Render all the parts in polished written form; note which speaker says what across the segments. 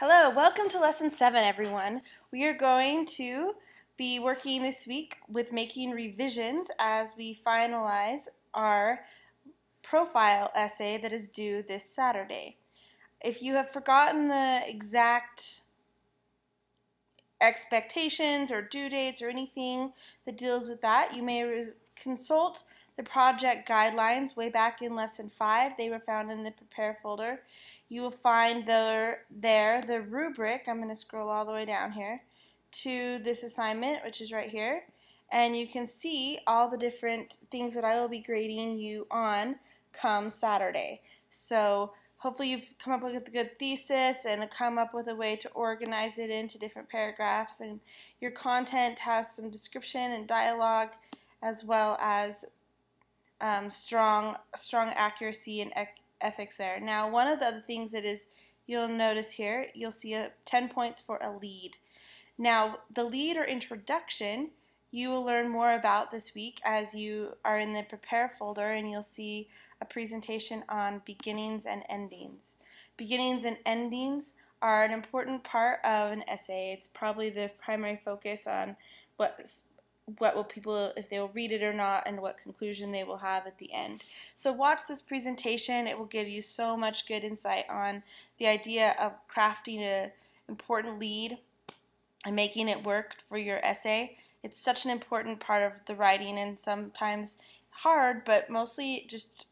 Speaker 1: Hello, welcome to Lesson 7, everyone. We are going to be working this week with making revisions as we finalize our profile essay that is due this Saturday. If you have forgotten the exact expectations or due dates or anything that deals with that, you may consult the project guidelines way back in Lesson 5. They were found in the Prepare folder. You will find the rubric. I'm going to scroll all the way down here to this assignment, which is right here. And you can see all the different things that I will be grading you on come Saturday. So hopefully you've come up with a good thesis and come up with a way to organize it into different paragraphs, and your content has some description and dialogue as well as strong accuracy and ethics there. Now, one of the other things that is you'll notice here, you'll see 10 points for a lead. Now, the lead or introduction you will learn more about this week as you are in the Prepare folder, and you'll see a presentation on beginnings and endings. Beginnings and endings are an important part of an essay. It's probably the primary focus on what will people, if they will read it or not, and what conclusion they will have at the end. So watch this presentation. It will give you so much good insight on the idea of crafting an important lead and making it work for your essay. It's such an important part of the writing, and sometimes hard, but mostly just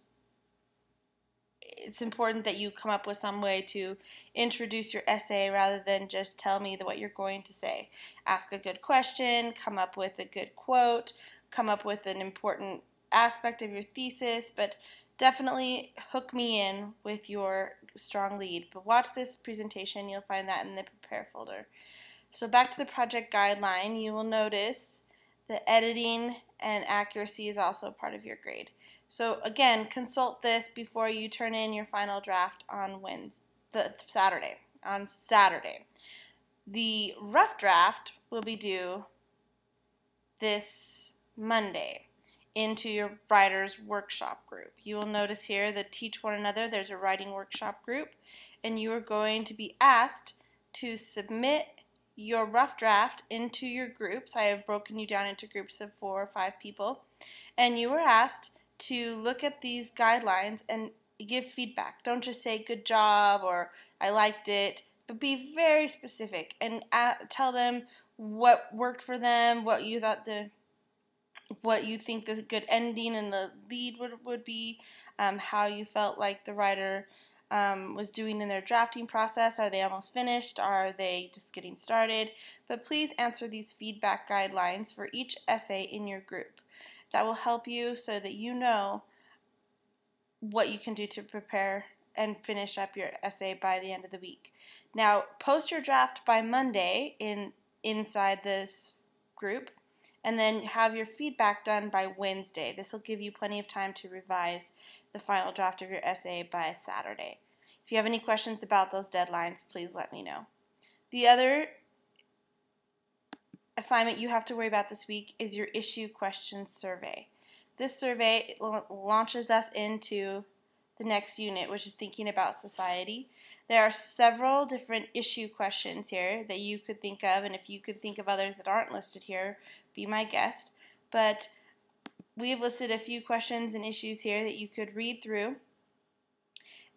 Speaker 1: it's important that you come up with some way to introduce your essay rather than just tell me what you're going to say. Ask a good question, come up with a good quote, come up with an important aspect of your thesis, but definitely hook me in with your strong lead. But watch this presentation, you'll find that in the Prepare folder. So back to the project guideline, you will notice that editing and accuracy is also a part of your grade. So again, consult this before you turn in your final draft on Saturday. The rough draft will be due this Monday into your writer's workshop group. You will notice here that Teach One Another, there's a writing workshop group, and you are going to be asked to submit your rough draft into your groups. I have broken you down into groups of 4 or 5 people, and you were asked to look at these guidelines and give feedback. Don't just say good job or I liked it, but be very specific and tell them what worked for them, what you think the good ending and the lead would be, how you felt like the writer was doing in their drafting process. Are they almost finished? Are they just getting started? But please answer these feedback guidelines for each essay in your group. That will help you so that you know what you can do to prepare and finish up your essay by the end of the week. Now, post your draft by Monday inside this group, and then have your feedback done by Wednesday. This will give you plenty of time to revise the final draft of your essay by Saturday. If you have any questions about those deadlines, please let me know. The other assignment you have to worry about this week is your issue question survey. This survey launches us into the next unit, which is thinking about society. There are several different issue questions here that you could think of, and if you could think of others that aren't listed here, be my guest. But we've listed a few questions and issues here that you could read through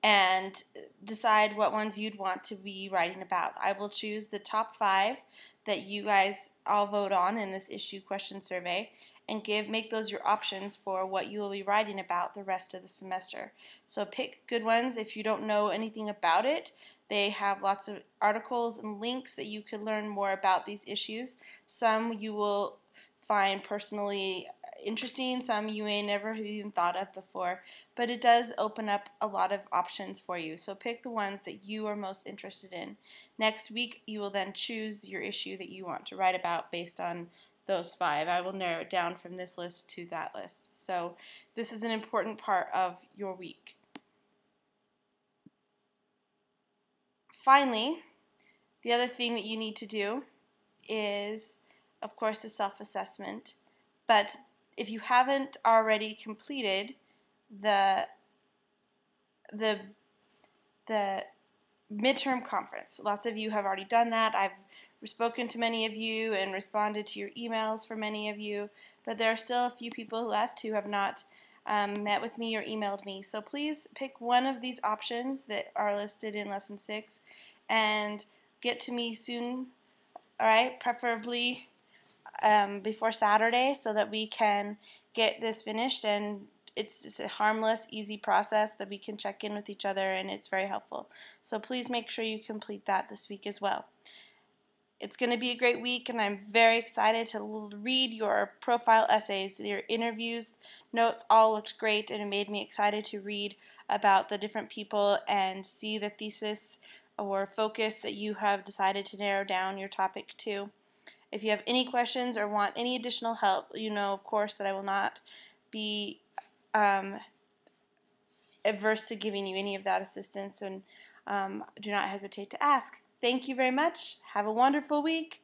Speaker 1: and decide what ones you'd want to be writing about. I will choose the top 5 that you guys all vote on in this issue question survey and make those your options for what you will be writing about the rest of the semester. So pick good ones. If you don't know anything about it, they have lots of articles and links that you could learn more about these issues. Some you will find personally interesting, some you may never have even thought of before, but it does open up a lot of options for you. So pick the ones that you are most interested in. Next week you will then choose your issue that you want to write about based on those 5. I will narrow it down from this list to that list. So this is an important part of your week. Finally, the other thing that you need to do is, of course, the self-assessment. But if you haven't already completed the midterm conference. Lots of you have already done that. I've spoken to many of you and responded to your emails for many of you, but there are still a few people left who have not met with me or emailed me. So please pick one of these options that are listed in Lesson 6 and get to me soon, all right? Preferably before Saturday so that we can get this finished, and it's a harmless, easy process that we can check in with each other, and it's very helpful. So please make sure you complete that this week as well. It's going to be a great week, and I'm very excited to read your profile essays. Your interviews, notes all looked great, and it made me excited to read about the different people and see the thesis or focus that you have decided to narrow down your topic to. If you have any questions or want any additional help, you know, of course, that I will not be adverse to giving you any of that assistance, and do not hesitate to ask. Thank you very much. Have a wonderful week.